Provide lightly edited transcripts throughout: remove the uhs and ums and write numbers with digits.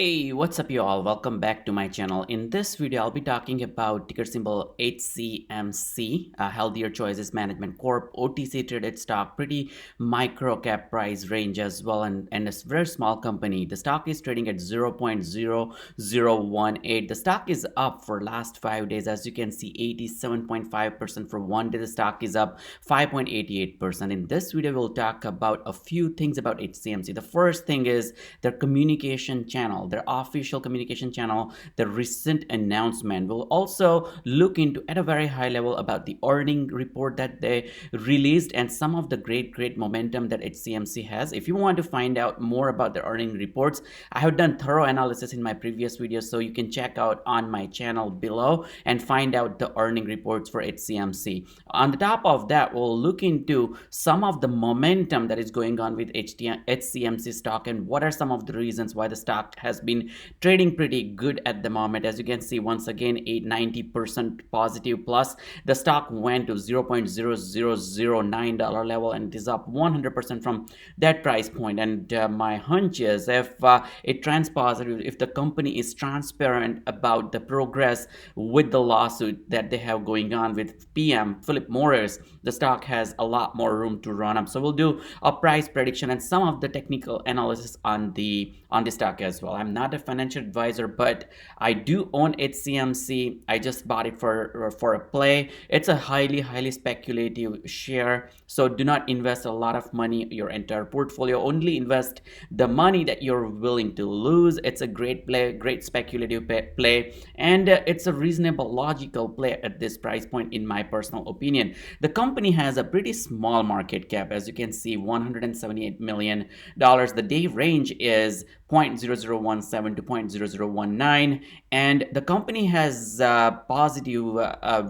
Hey, what's up you all? Welcome back to my channel. In this video, I'll be talking about ticker symbol HCMC, Healthier Choices Management Corp, OTC traded stock, pretty micro cap price range as well, and a very small company. The stock is trading at 0.0018. The stock is up for last 5 days. As you can see, 87.5% for 1 day. The stock is up 5.88%. In this video, we'll talk about a few things about HCMC. The first thing is their communication channel, their official communication channel, the recent announcement. We'll also look into at a very high level about the earning report that they released and some of the great momentum that HCMC has. If you want to find out more about the earning reports, I have done thorough analysis in my previous videos, so you can check out on my channel below and find out the earning reports for HCMC. On the top of that, we'll look into some of the momentum that is going on with HCMC stock and what are some of the reasons why the stock has been trading pretty good at the moment. As you can see, once again, 90% positive plus. The stock went to $0.0009 level and it is up 100% from that price point. And my hunch is if it transpires, if the company is transparent about the progress with the lawsuit that they have going on with PM Philip Morris, the stock has a lot more room to run up. So we'll do a price prediction and some of the technical analysis on the stock as well. I'm not a financial advisor, but I do own HCMC. I just bought it for a play. It's a highly speculative share, so do not invest a lot of money, your entire portfolio. Only invest the money that you're willing to lose. It's a great play, great speculative play, and it's a reasonable, logical play at this price point in my personal opinion. The company has a pretty small market cap, as you can see, $178 million. The day range is 0.0017 to 0.0019, and the company has positive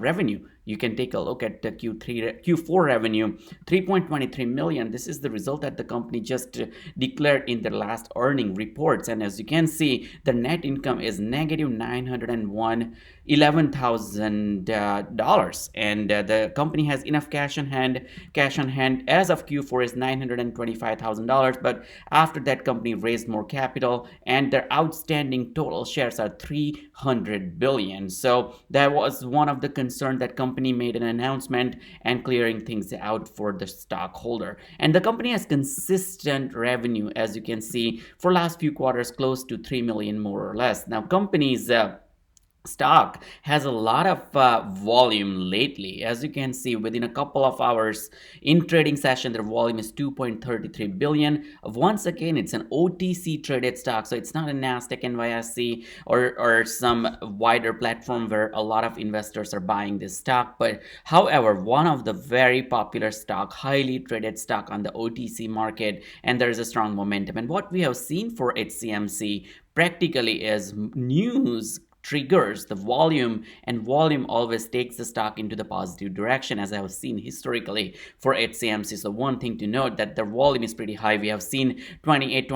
revenue. You can take a look at the Q4 revenue, 3.23 million. This is the result that the company just declared in their last earning reports. And as you can see, the net income is negative $911,000. And the company has enough cash on hand. Cash on hand as of Q4 is $925,000. But after that, company raised more capital and their outstanding total shares are 300 billion. So that was one of the concerns that company made an announcement and clearing things out for the stockholder. And the company has consistent revenue, as you can see, for last few quarters, close to 3 million more or less. Now, companies stock has a lot of volume lately. As you can see, within a couple of hours in trading session, their volume is 2.33 billion. Once again, it's an OTC traded stock, so it's not a Nasdaq, NYSE, or some wider platform where a lot of investors are buying this stock. But however, one of the very popular stock, highly traded stock on the OTC market, and there is a strong momentum. And what we have seen for HCMC practically is news triggers the volume, and volume always takes the stock into the positive direction, as I have seen historically for HCMC. So one thing to note that the volume is pretty high. We have seen 29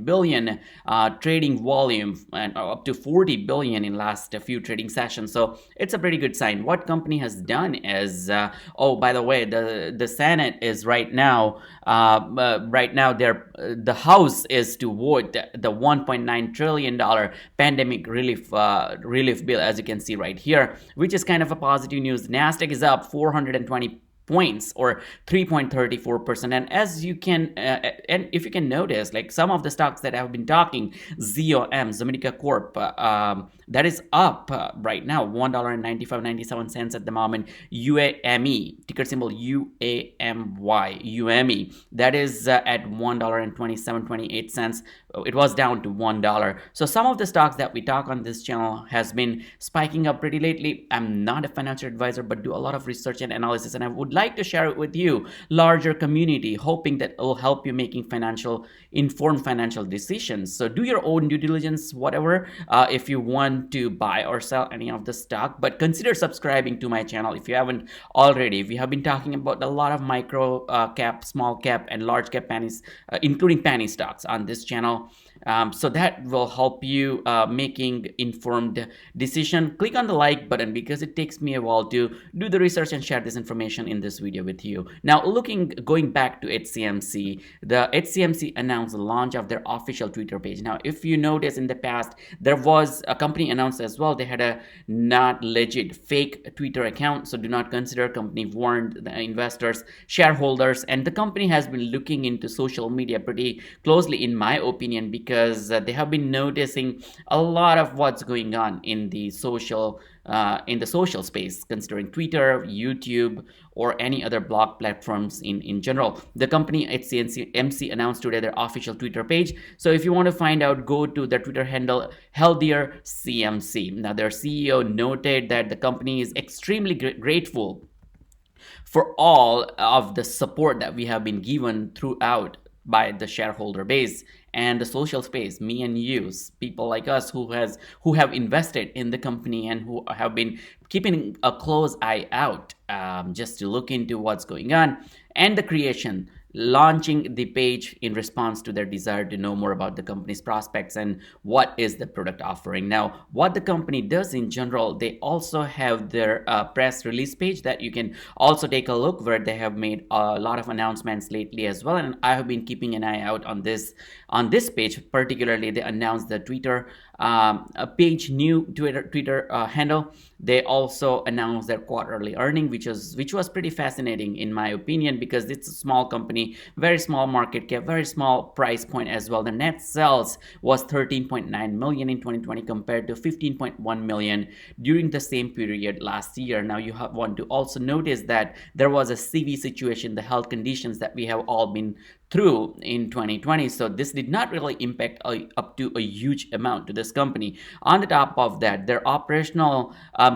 billion trading volume, and up to 40 billion in last few trading sessions. So it's a pretty good sign. What company has done is oh, by the way, the Senate is right now the House is to vote the 1.9 trillion pandemic relief bill, as you can see right here, which is kind of a positive news. Nasdaq is up 420 points or 3.34%. And as you can and if you can notice, like some of the stocks that I've been talking, Zometica Corp, that is up right now $1.97 at the moment. UAME, ticker symbol UAMY, that is at $1.2728. It was down to $1. So some of the stocks that we talk on this channel has been spiking up pretty lately. I'm not a financial advisor, but do a lot of research and analysis, and I would like to share it with you, larger community, hoping that it will help you making informed financial decisions. So do your own due diligence, whatever, if you want to buy or sell any of the stock, but consider subscribing to my channel if you haven't already. We have been talking about a lot of micro cap, small cap, and large cap pennies, including penny stocks on this channel. So that will help you making informed decision. Click on the like button because it takes me a while to do the research and share this information in this video with you. Now, going back to HCMC, the HCMC announced the launch of their official Twitter page. Now, if you notice in the past, there was a company announced as well. They had a not legit fake Twitter account, so do not consider. Company warned the investors, shareholders, and the company has been looking into social media pretty closely, in my opinion, because they have been noticing a lot of what's going on in the social space, considering Twitter, YouTube, or any other blog platforms in general. The company HCMC announced today their official Twitter page. So if you want to find out, go to their Twitter handle, Healthier CMC. Now, their CEO noted that the company is extremely grateful for all of the support that we have been given throughout by the shareholder base and the social space, me and you, people like us who have invested in the company and who have been keeping a close eye out, just to look into what's going on, and the launching the page in response to their desire to know more about the company's prospects and what is the product offering. Now, what the company does in general, they also have their press release page that you can also take a look, where they have made a lot of announcements lately as well, and I have been keeping an eye out on this page. Particularly, they announced the Twitter new Twitter handle. They also announced their quarterly earning, which was pretty fascinating in my opinion, because it's a small company, very small market cap, very small price point as well. The net sales was 13.9 million in 2020 compared to 15.1 million during the same period last year. Now, you want to also notice that there was a CV situation, the health conditions that we have all been through in 2020. So this did not really impact up to a huge amount to this company. On the top of that, their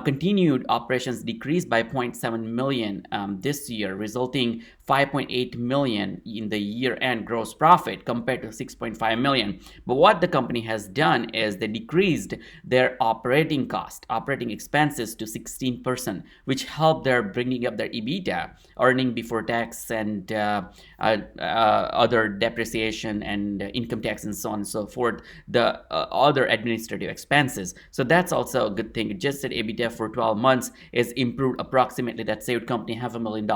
continued operations decreased by 0.7 million this year, resulting 5.8 million in the year-end gross profit compared to 6.5 million. But what the company has done is they decreased their operating expenses to 16%, which helped their bringing up their EBITDA, earning before tax, and other depreciation and income tax and so on and so forth, the other administrative expenses. So that's also a good thing. Adjusted EBITDA for 12 months is improved approximately. That saved company $500,000,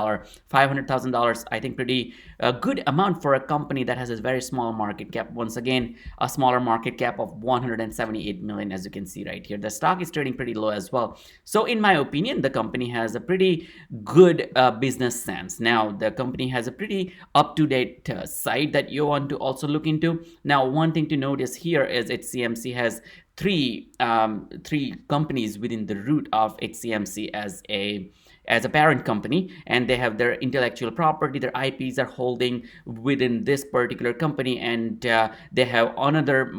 $500,000. I think pretty good amount for a company that has a very small market cap. Once again, a smaller market cap of 178 million, as you can see right here. The stock is trading pretty low as well. So in my opinion, the company has a pretty good business sense. Now, the company has a pretty up-to-date site that you want to also look into. Now, one thing to notice here is HCMC has three companies within the root of HCMC as a parent company, and they have their intellectual property, their IPs are holding within this particular company, and they have another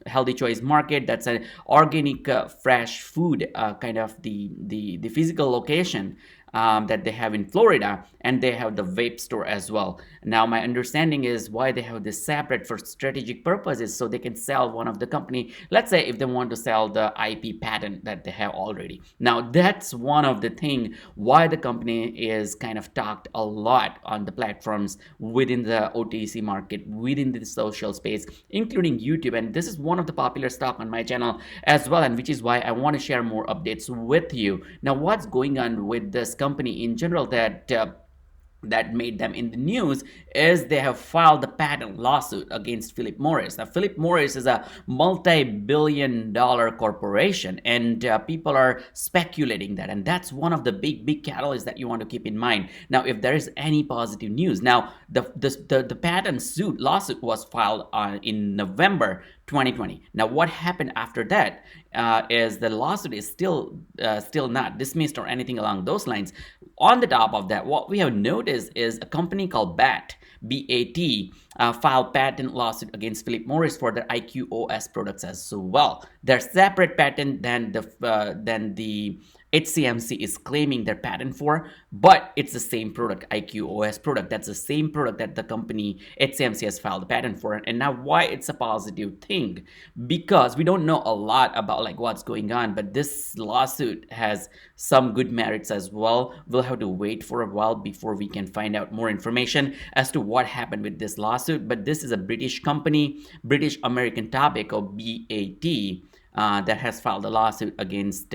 healthy choice market, that's an organic fresh food, kind of the physical location that they have in Florida, and they have the vape store as well. Now, my understanding is why they have this separate for strategic purposes, so they can sell one of the company, let's say if they want to sell the IP patent that they have already. Now, that's one of the thing why the company is kind of talked a lot on the platforms within the OTC market, within the social space, including YouTube. And this is one of the popular stock on my channel as well, and which is why I want to share more updates with you. Now, what's going on with this company in general that made them in the news is they have filed a patent lawsuit against Philip Morris. Now, Philip Morris is a multi-billion-dollar corporation, and people are speculating that, and that's one of the big catalysts that you want to keep in mind. Now, if there is any positive news, now the patent lawsuit was filed in November 2020. Now, what happened after that is the lawsuit is still not dismissed or anything along those lines. On the top of that, what we have noticed is a company called BAT, filed patent lawsuit against Philip Morris for their IQOS products as well. They're separate patent than the HCMC is claiming their patent for, but it's the same product, IQOS product. That's the same product that the company HCMC has filed a patent for. And now why it's a positive thing? Because we don't know a lot about like what's going on, but this lawsuit has some good merits as well. We'll have to wait for a while before we can find out more information as to what happened with this lawsuit. But this is a British company, British American Tobacco, BAT, that has filed a lawsuit against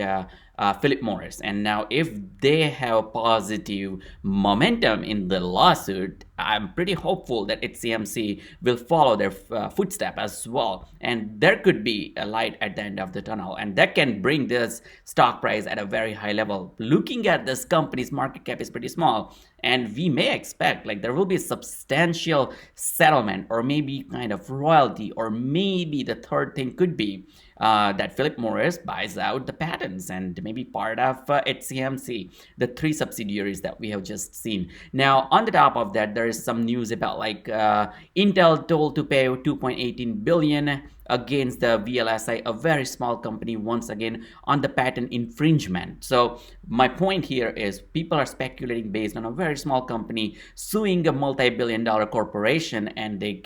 Philip Morris. And now, if they have positive momentum in the lawsuit, I'm pretty hopeful that HCMC will follow their footstep as well. And there could be a light at the end of the tunnel, and that can bring this stock price at a very high level. Looking at this company's market cap is pretty small, and we may expect like there will be a substantial settlement, or maybe kind of royalty, or maybe the third thing could be that Philip Morris buys out the patents and maybe part of HCMC, the three subsidiaries that we have just seen. Now, on the top of that, there is some news about like Intel told to pay 2.18 billion against the VLSI, a very small company, once again on the patent infringement. So my point here is people are speculating based on a very small company suing a multi-billion-dollar corporation, and they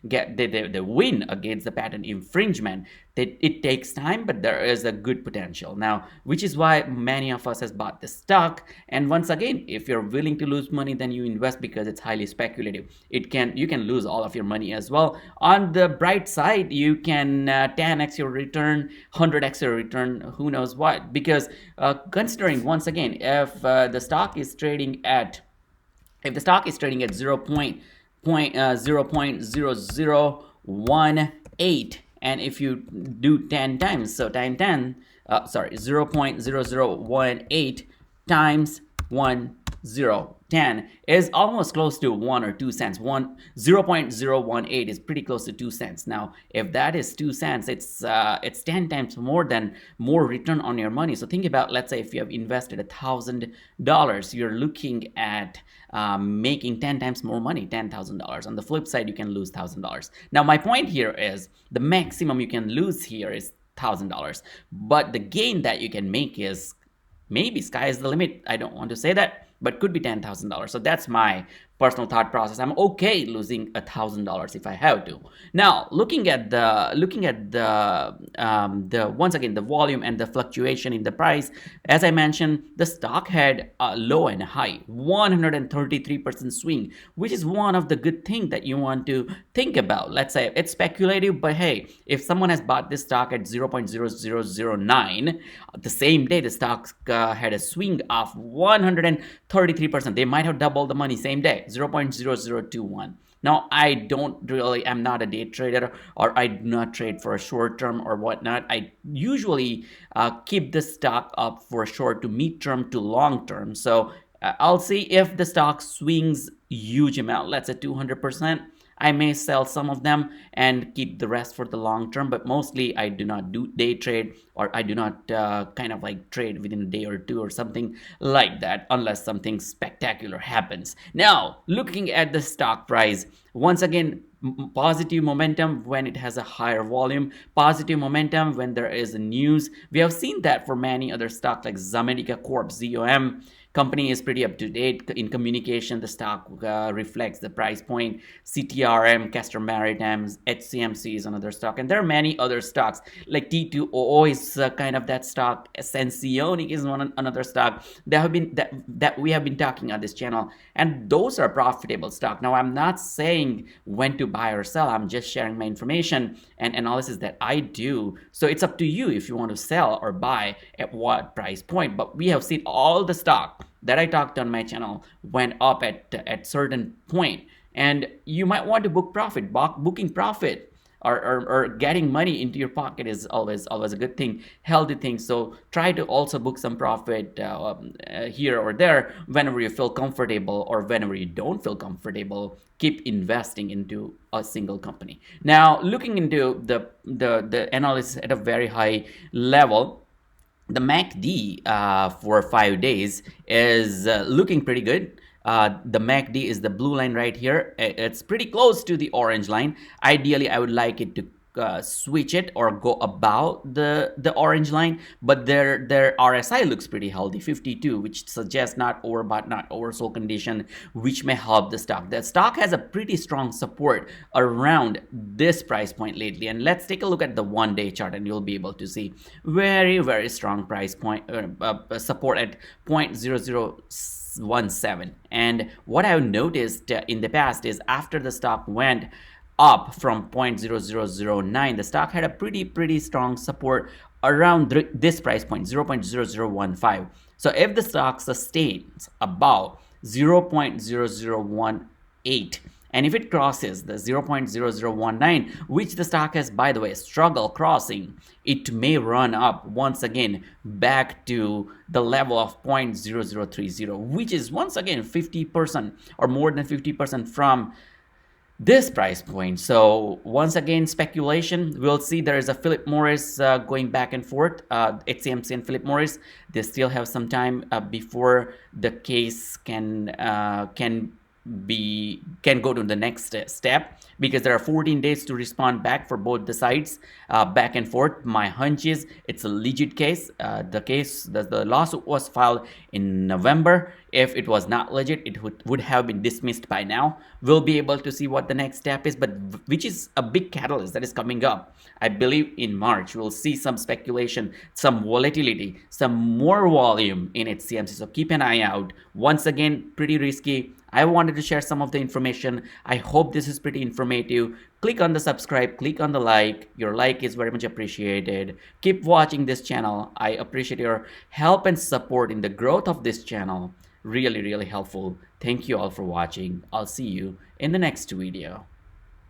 they win against the patent infringement. It takes time, but there is a good potential now, which is why many of us has bought the stock. And once again, if you're willing to lose money, then you invest because it's highly speculative. You can lose all of your money as well. On the bright side, you can 10x your return, 100x your return, who knows what. Because considering once again, if the stock is trading at 0.0018, and if you do 10 times, so 0.0018 times 10 is almost close to 1 or 2 cents. 0.018 is pretty close to 2 cents. Now, if that is 2 cents, it's 10 times more return on your money. So think about, let's say if you have invested $1,000, you're looking at making 10 times more money, $10,000. On the flip side, you can lose $1,000. Now, my point here is the maximum you can lose here is $1,000, but the gain that you can make is maybe sky is the limit. I don't want to say that, but could be $10,000. So that's my personal thought process. I'm okay losing $1,000 if I have to. Now, looking at the once again the volume and the fluctuation in the price, as I mentioned, the stock had a low and a high, 133% swing, which is one of the good things that you want to think about. Let's say it's speculative, but hey, if someone has bought this stock at 0.0009, the same day the stock had a swing of 133%, they might have doubled the money same day. 0.0021. Now, I'm not a day trader, or I do not trade for a short term or whatnot. I usually keep the stock up for short to mid term to long term. So I'll see if the stock swings huge amount, let's say 200%. I may sell some of them and keep the rest for the long term, but mostly I do not do day trade, or I do not kind of like trade within a day or two or something like that, unless something spectacular happens. Now, looking at the stock price, once again, positive momentum when it has a higher volume, positive momentum when there is a news. We have seen that for many other stocks like Zomedica Corp, ZOM. Company is pretty up to date in communication. The stock reflects the price point. CTRM, Castor Maritime, HCMC is another stock, and there are many other stocks like T2OO is kind of that stock. Sensionic is another stock that we have been talking on this channel, and those are profitable stock. Now, I'm not saying when to buy or sell. I'm just sharing my information and analysis that I do. So it's up to you if you want to sell or buy at what price point. But we have seen all the stock that I talked on my channel went up at certain point, and you might want to book profit. Booking profit or getting money into your pocket is always a good thing, healthy thing. So try to also book some profit here or there whenever you feel comfortable, or whenever you don't feel comfortable. Keep investing into a single company. Now, looking into the analysis at a very high level, the MACD for 5 days is looking pretty good. The MACD is the blue line right here. It's pretty close to the orange line. Ideally, I would like it to switch it or go above the orange line, but their RSI looks pretty healthy, 52, which suggests not overbought, not oversold condition, which may help the stock. The stock has a pretty strong support around this price point lately, and let's take a look at the 1-day chart, and you'll be able to see very strong price point support at 0.0017. And what I've noticed in the past is after the stock went up from 0.0009, the stock had a pretty strong support around this price point, 0.0015. So if the stock sustains above 0.0018, and if it crosses the 0.0019, which the stock has, by the way, struggled crossing, it may run up once again back to the level of 0.0030, which is once again 50% or more than 50% from this price point. So once again, speculation. We'll see. There is a Philip Morris going back and forth. HCMC and Philip Morris, they still have some time before the case can go to the next step, because there are 14 days to respond back for both the sides, back and forth. My hunch is it's a legit case. The lawsuit was filed in November. If it was not legit, it would have been dismissed by now. We'll be able to see what the next step is, but which is a big catalyst that is coming up. I believe in March we'll see some speculation, some volatility, some more volume in HCMC. So keep an eye out. Once again, pretty risky. I wanted to share some of the information. I hope this is pretty informative. Click on the subscribe, click on the like. Your like is very much appreciated. Keep watching this channel. I appreciate your help and support in the growth of this channel. Really helpful. Thank you all for watching. I'll see you in the next video.